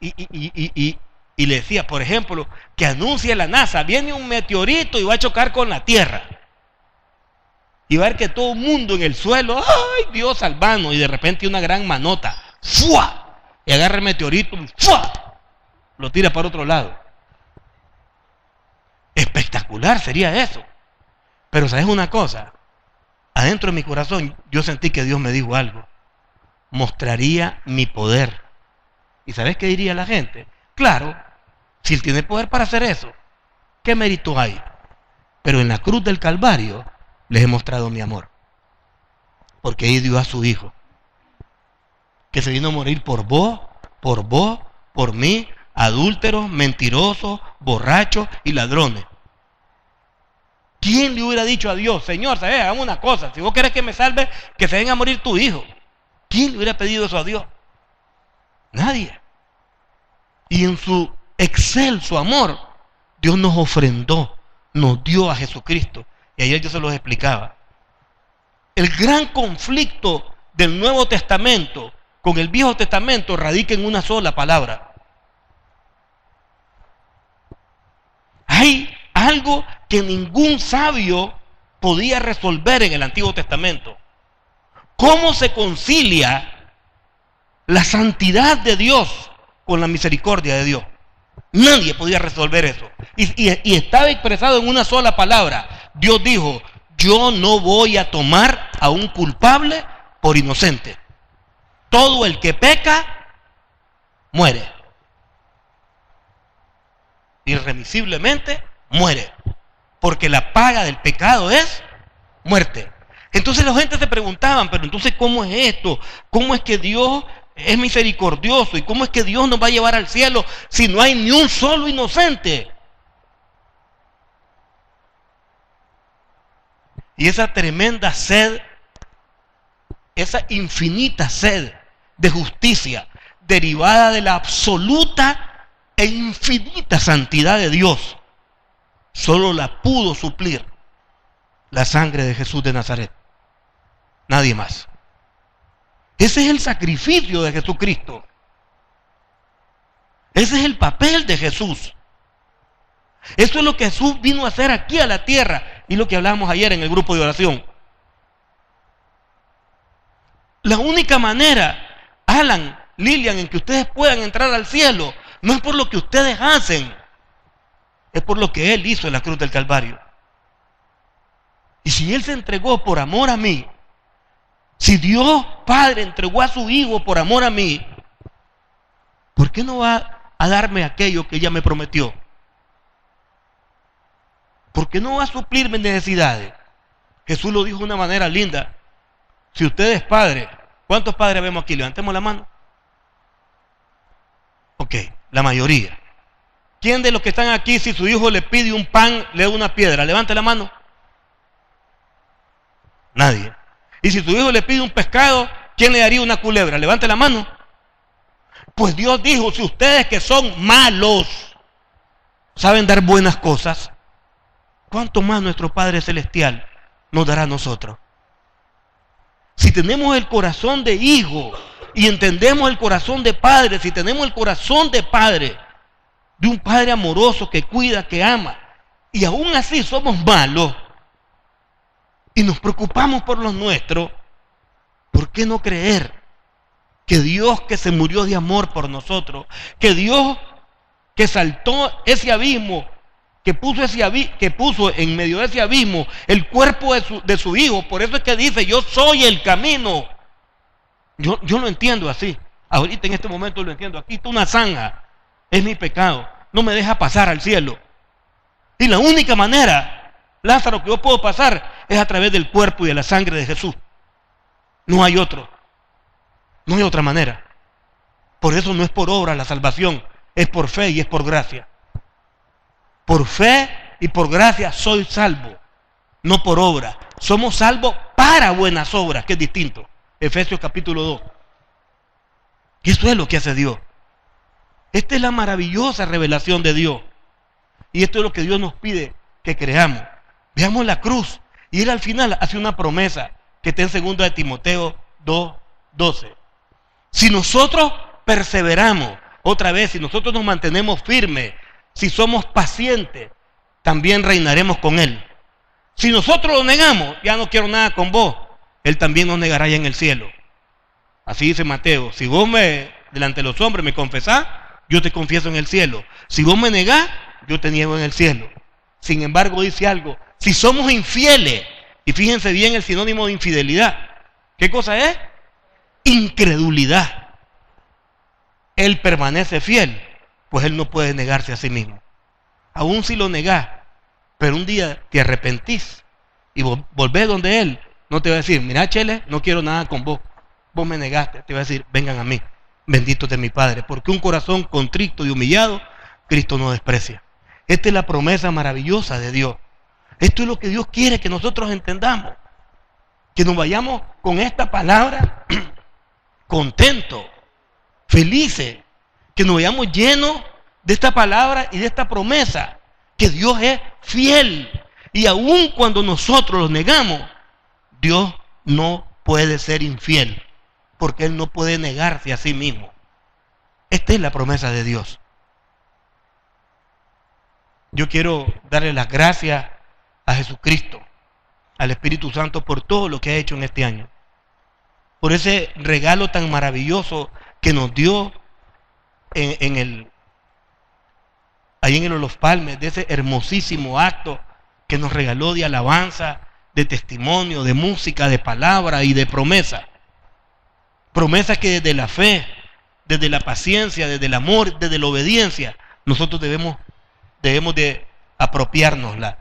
Y le decía, por ejemplo, que anuncie la NASA, viene un meteorito y va a chocar con la Tierra. Y va a ver que todo el mundo en el suelo, ¡ay, Dios salvano! Y de repente una gran manota, ¡fua! Y agarra el meteorito, ¡fua! Lo tira para otro lado. Espectacular sería eso. Pero ¿sabes una cosa? Adentro de mi corazón yo sentí que Dios me dijo algo. Mostraría mi poder. ¿Y sabes qué diría la gente? Claro, si Él tiene poder para hacer eso, ¿qué mérito hay? Pero en la cruz del Calvario les he mostrado mi amor. Porque ahí dio a su Hijo, que se vino a morir por vos, por mí, adúlteros, mentirosos, borrachos y ladrones. ¿Quién le hubiera dicho a Dios, Señor, ¿sabes? Hagamos una cosa, si vos querés que me salve, que se venga a morir tu hijo? ¿Quién le hubiera pedido eso a Dios? Nadie. Y en su excelso amor, Dios nos ofrendó, nos dio a Jesucristo. Y ayer yo se los explicaba. El gran conflicto del Nuevo Testamento con el Viejo Testamento radica en una sola palabra. Hay algo que ningún sabio podía resolver en el Antiguo Testamento. ¿Cómo se concilia la santidad de Dios con la misericordia de Dios? Nadie podía resolver eso. Y estaba expresado en una sola palabra. Dios dijo, yo no voy a tomar a un culpable por inocente. Todo el que peca, muere. Irremisiblemente, muere. Porque la paga del pecado es muerte. Entonces la gente se preguntaban, pero entonces ¿cómo es esto? ¿Cómo es que Dios es misericordioso? ¿Y cómo es que Dios nos va a llevar al cielo si no hay ni un solo inocente? Y esa tremenda sed, esa infinita sed de justicia, derivada de la absoluta e infinita santidad de Dios solo la pudo suplir la sangre de Jesús de Nazaret. Nadie más. Ese es el sacrificio de Jesucristo. Ese es el papel de Jesús. Eso es lo que Jesús vino a hacer aquí a la tierra y lo que hablamos ayer en el grupo de oración. La única manera, Alan, Lilian, en que ustedes puedan entrar al cielo no es por lo que ustedes hacen, es por lo que Él hizo en la cruz del Calvario. Y si Él se entregó por amor a mí, si Dios Padre entregó a su Hijo por amor a mí, ¿por qué no va a darme aquello que ella me prometió? ¿Por qué no va a suplir mis necesidades? Jesús lo dijo de una manera linda. Si usted es padre, ¿cuántos padres vemos aquí? Levantemos la mano. Ok, la mayoría. ¿Quién de los que están aquí, si su hijo le pide un pan, le da una piedra? Levante la mano. Nadie. Y si su hijo le pide un pescado, ¿quién le daría una culebra? Levante la mano. Pues Dios dijo, si ustedes que son malos saben dar buenas cosas, ¿cuánto más nuestro Padre Celestial nos dará a nosotros? Si tenemos el corazón de hijo y entendemos el corazón de padre, si tenemos el corazón de padre, de un padre amoroso que cuida, que ama, y aún así somos malos y nos preocupamos por los nuestros, ¿por qué no creer que Dios que se murió de amor por nosotros, que Dios que saltó ese abismo, que puso en medio de ese abismo el cuerpo de su Hijo? Por eso es que dice, yo soy el camino. Yo lo entiendo así. Ahorita en este momento lo entiendo. Aquí está una zanja. Es mi pecado. No me deja pasar al cielo. Y la única manera, Lázaro, que yo puedo pasar es a través del cuerpo y de la sangre de Jesús. No hay otro. No hay otra manera. Por eso no es por obra la salvación. Es por fe y es por gracia. Por fe y por gracia soy salvo, no por obra. Somos salvos para buenas obras, que es distinto. Efesios capítulo 2. Y eso es lo que hace Dios. Esta es la maravillosa revelación de Dios. Y esto es lo que Dios nos pide que creamos. Veamos la cruz. Y Él al final hace una promesa que está en 2 de Timoteo 2:12. Si nosotros perseveramos, otra vez, si nosotros nos mantenemos firmes, si somos pacientes, también reinaremos con Él. Si nosotros lo negamos, ya no quiero nada con vos, Él también nos negará ya en el cielo. Así dice Mateo, si vos delante de los hombres me confesás, yo te confieso en el cielo. Si vos me negás, yo te niego en el cielo. Sin embargo, dice algo, si somos infieles, y fíjense bien el sinónimo de infidelidad, ¿qué cosa es? Incredulidad. Él permanece fiel, pues Él no puede negarse a sí mismo. Aún si lo negás, pero un día te arrepentís y volvés donde Él, no te va a decir, mira Chele, no quiero nada con vos, vos me negaste. Te va a decir, vengan a mí, benditos de mi Padre, porque un corazón contrito y humillado, Cristo no desprecia. Esta es la promesa maravillosa de Dios. Esto es lo que Dios quiere que nosotros entendamos, que nos vayamos con esta palabra contentos, felices, que nos vayamos llenos de esta palabra y de esta promesa, que Dios es fiel. Y aun cuando nosotros los negamos, Dios no puede ser infiel, porque Él no puede negarse a sí mismo. Esta es la promesa de Dios. Yo quiero darle las gracias a Jesucristo, al Espíritu Santo, por todo lo que ha hecho en este año, por ese regalo tan maravilloso que nos dio ahí en Los Palmes, de ese hermosísimo acto que nos regaló de alabanza, de testimonio, de música, de palabra y de promesa. Promesa que desde la fe, desde la paciencia, desde el amor, desde la obediencia, nosotros debemos de apropiárnosla.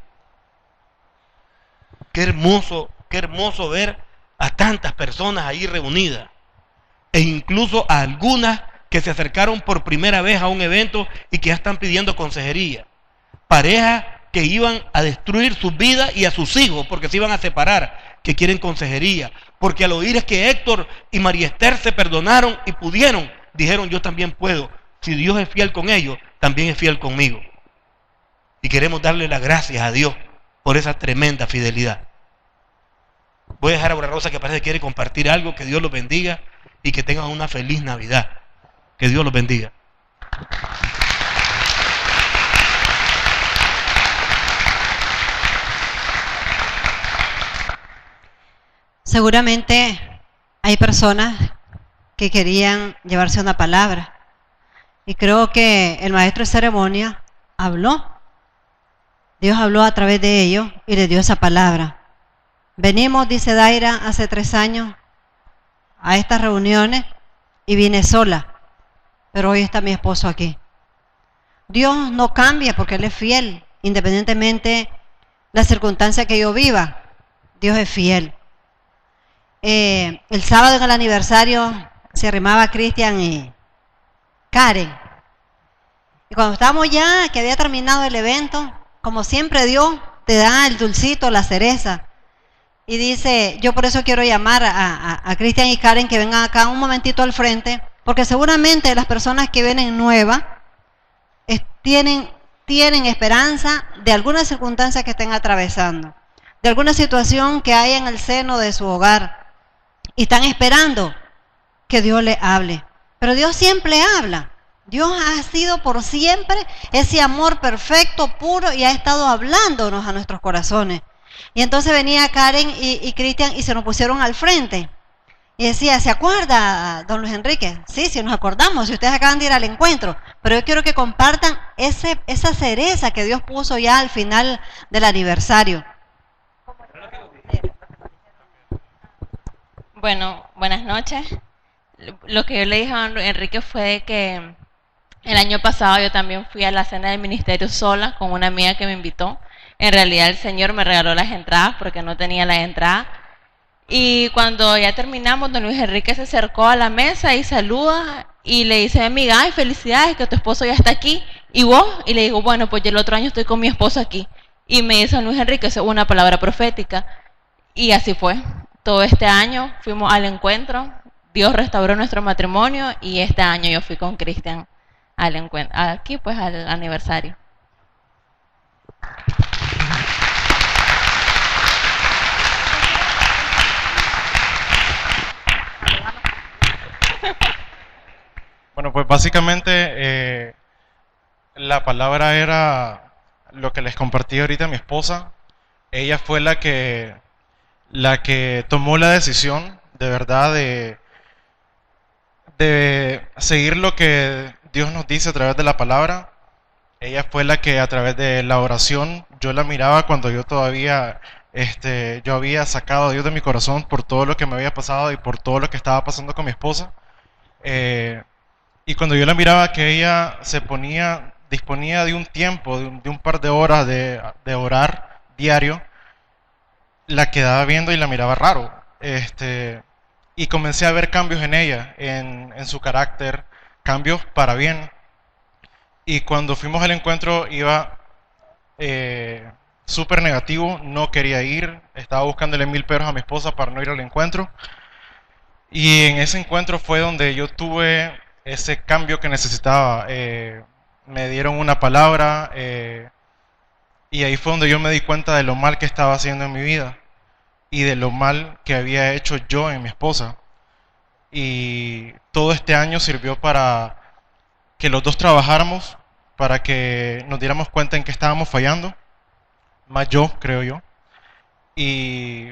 Qué hermoso ver a tantas personas ahí reunidas, e incluso a algunas que se acercaron por primera vez a un evento y que ya están pidiendo consejería. Parejas que iban a destruir sus vidas y a sus hijos porque se iban a separar, que quieren consejería. Porque al oír es que Héctor y María Esther se perdonaron y pudieron, dijeron, yo también puedo. Si Dios es fiel con ellos, también es fiel conmigo. Y queremos darle las gracias a Dios por esa tremenda fidelidad. Voy a dejar a Aura Rosa, que parece que quiere compartir algo. Que Dios los bendiga y que tengan una feliz Navidad. Que Dios los bendiga. Seguramente hay personas que querían llevarse una palabra. Y creo que el maestro de ceremonia habló. Dios habló a través de ellos y les dio esa palabra. Venimos, dice Daira, hace 3 años a estas reuniones y vine sola. Pero hoy está mi esposo aquí. Dios no cambia porque Él es fiel. Independientemente la circunstancia que yo viva, Dios es fiel. El sábado en el aniversario se arrimaba Cristian y Karen. Y cuando estábamos ya, que había terminado el evento, como siempre Dios te da el dulcito, la cereza. Y dice, yo por eso quiero llamar a Cristian y Karen que vengan acá un momentito al frente, porque seguramente las personas que vienen nuevas tienen esperanza de alguna circunstancia que estén atravesando, de alguna situación que hay en el seno de su hogar. Y están esperando que Dios les hable. Pero Dios siempre habla. Dios ha sido por siempre ese amor perfecto, puro, y ha estado hablándonos a nuestros corazones. Y entonces venía Karen y Cristian y se nos pusieron al frente. Y decía, ¿se acuerda, don Luis Enrique? Sí, sí nos acordamos, si ustedes acaban de ir al encuentro. Pero yo quiero que compartan esa cereza que Dios puso ya al final del aniversario. Bueno, buenas noches. Lo que yo le dije a don Enrique fue que el año pasado yo también fui a la cena del ministerio sola con una amiga que me invitó. En realidad el Señor me regaló las entradas porque no tenía las entradas. Y cuando ya terminamos, don Luis Enrique se acercó a la mesa y saluda y le dice a mi amiga, ay, felicidades que tu esposo ya está aquí. ¿Y vos? Y le digo, bueno, pues yo el otro año estoy con mi esposo aquí. Y me dice don Luis Enrique, eso es una palabra profética. Y así fue. Todo este año fuimos al encuentro, Dios restauró nuestro matrimonio y este año yo fui con Cristian al encuentro, aquí pues al aniversario. Bueno, pues básicamente la palabra era lo que les compartí ahorita a mi esposa. Ella fue la que tomó la decisión de verdad de seguir lo que Dios nos dice a través de la palabra. Ella fue la que a través de la oración, yo la miraba cuando yo todavía yo había sacado a Dios de mi corazón por todo lo que me había pasado y por todo lo que estaba pasando con mi esposa. Y cuando yo la miraba que ella disponía de un tiempo, de un par de horas de orar diario, la quedaba viendo y la miraba raro. Y comencé a ver cambios en ella, en su carácter, cambios para bien. Y cuando fuimos al encuentro iba súper negativo, no quería ir, estaba buscándole 1000 peros a mi esposa para no ir al encuentro. Y en ese encuentro fue donde yo tuve ese cambio que necesitaba. Me dieron una palabra y ahí fue donde yo me di cuenta de lo mal que estaba haciendo en mi vida y de lo mal que había hecho yo en mi esposa. Y todo este año sirvió para que los dos trabajáramos, para que nos diéramos cuenta en que estábamos fallando, más yo, creo yo. Y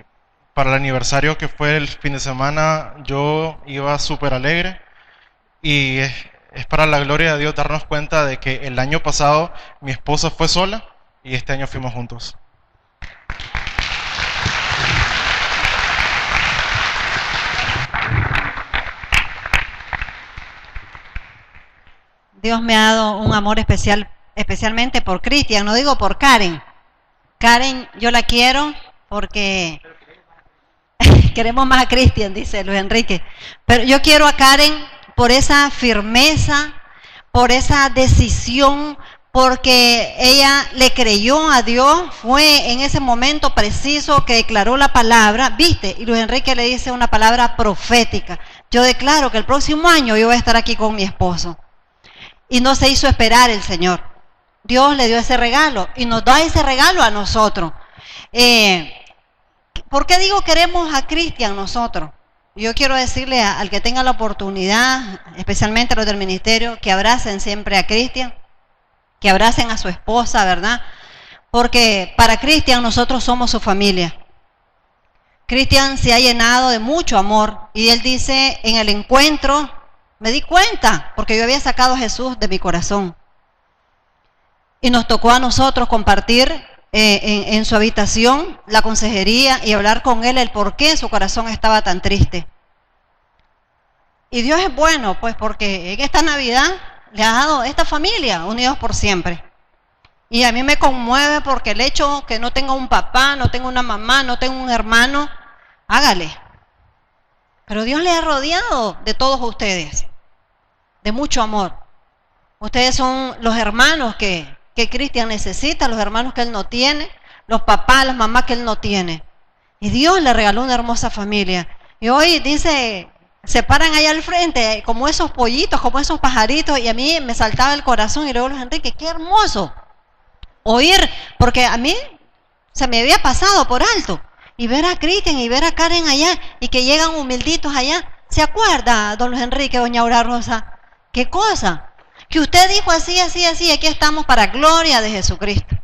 para el aniversario que fue el fin de semana, yo iba súper alegre. Y es para la gloria de Dios darnos cuenta de que el año pasado mi esposa fue sola y este año fuimos juntos. Dios me ha dado un amor especial, especialmente por Cristian, no digo por Karen. Karen, yo la quiero porque queremos más a Cristian, dice Luis Enrique. Pero yo quiero a Karen por esa firmeza, por esa decisión, porque ella le creyó a Dios, fue en ese momento preciso que declaró la palabra, ¿viste? Y Luis Enrique le dice una palabra profética. Yo declaro que el próximo año yo voy a estar aquí con mi esposo. Y no se hizo esperar el Señor. Dios le dio ese regalo y nos da ese regalo a nosotros. ¿Por qué digo queremos a Cristian nosotros? Yo quiero decirle al que tenga la oportunidad, especialmente los del ministerio, que abracen siempre a Cristian, que abracen a su esposa, ¿verdad? Porque para Cristian nosotros somos su familia. Cristian se ha llenado de mucho amor y él dice, en el encuentro me di cuenta, porque yo había sacado a Jesús de mi corazón. Y nos tocó a nosotros compartir en su habitación la consejería y hablar con él el por qué su corazón estaba tan triste. Y Dios es bueno, pues, porque en esta Navidad le ha dado esta familia, unidos por siempre. Y a mí me conmueve porque el hecho que no tenga un papá, no tenga una mamá, no tenga un hermano, hágale. Pero Dios le ha rodeado de todos ustedes, de mucho amor. Ustedes son los hermanos que Cristian necesita, los hermanos que él no tiene, los papás, las mamás que él no tiene. Y Dios le regaló una hermosa familia. Y hoy dice, se paran allá al frente como esos pollitos, como esos pajaritos, y a mí me saltaba el corazón y luego Luis Enrique, qué hermoso oír, porque a mí se me había pasado por alto. Y ver a Cristian y ver a Karen allá y que llegan humilditos allá. ¿Se acuerda, don Luis Enrique, doña Aura Rosa? ¿Qué cosa? Que usted dijo así, así, así, aquí estamos para gloria de Jesucristo.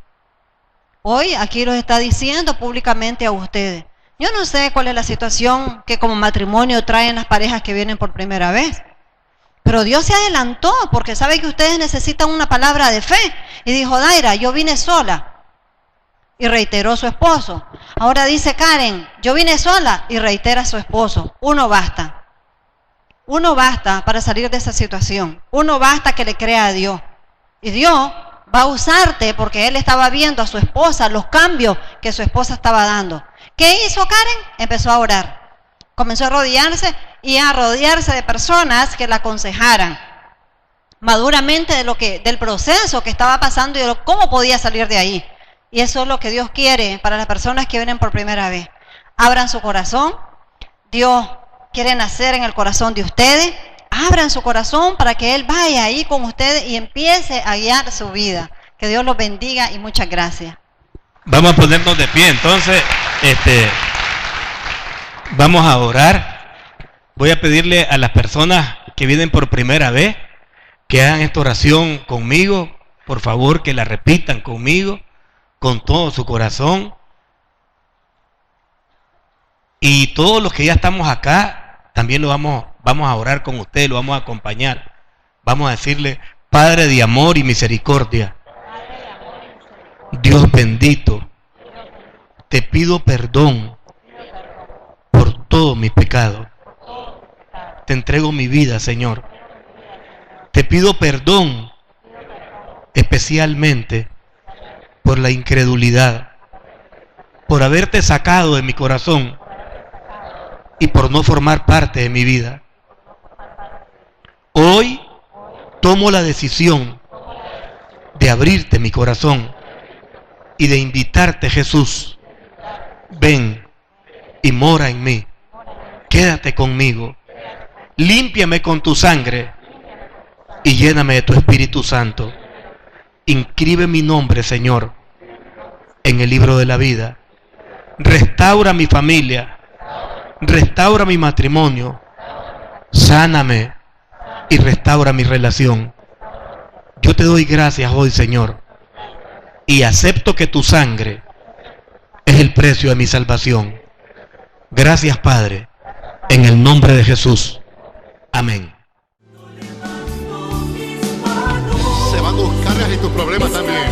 Hoy aquí los está diciendo públicamente a ustedes. Yo no sé cuál es la situación que como matrimonio traen las parejas que vienen por primera vez. Pero Dios se adelantó porque sabe que ustedes necesitan una palabra de fe. Y dijo, Daira, yo vine sola. Y reiteró su esposo. Ahora dice Karen, yo vine sola y reitera a su esposo. Uno basta. Uno basta para salir de esa situación. Uno basta que le crea a Dios. Y Dios va a usarte porque Él estaba viendo a su esposa, los cambios que su esposa estaba dando. ¿Qué hizo Karen? Empezó a orar. Comenzó a rodearse y a rodearse de personas que la aconsejaran maduramente del proceso que estaba pasando y de cómo podía salir de ahí. Y eso es lo que Dios quiere para las personas que vienen por primera vez. Abran su corazón. Dios quiere nacer en el corazón de ustedes. Abran su corazón para que Él vaya ahí con ustedes y empiece a guiar su vida. Que Dios los bendiga y muchas gracias. Vamos a ponernos de pie, entonces, vamos a orar. Voy a pedirle a las personas que vienen por primera vez que hagan esta oración conmigo. Por favor, que la repitan conmigo, con todo su corazón. Y todos los que ya estamos acá, también lo vamos a orar con ustedes, lo vamos a acompañar. Vamos a decirle, Padre de amor y misericordia, Dios bendito, te pido perdón por todos mis pecados. Te entrego mi vida, Señor. Te pido perdón especialmente por la incredulidad, por haberte sacado de mi corazón y por no formar parte de mi vida. Hoy tomo la decisión de abrirte mi corazón y de invitarte, Jesús. Ven y mora en mí. Quédate conmigo. Límpiame con tu sangre y lléname de tu Espíritu Santo. Inscribe mi nombre, Señor, en el libro de la vida. Restaura mi familia. Restaura mi matrimonio. Sáname y restaura mi relación. Yo te doy gracias hoy, Señor, y acepto que tu sangre es el precio de mi salvación. Gracias, Padre, en el nombre de Jesús. Amén. Se van tus cargas y tus problemas también.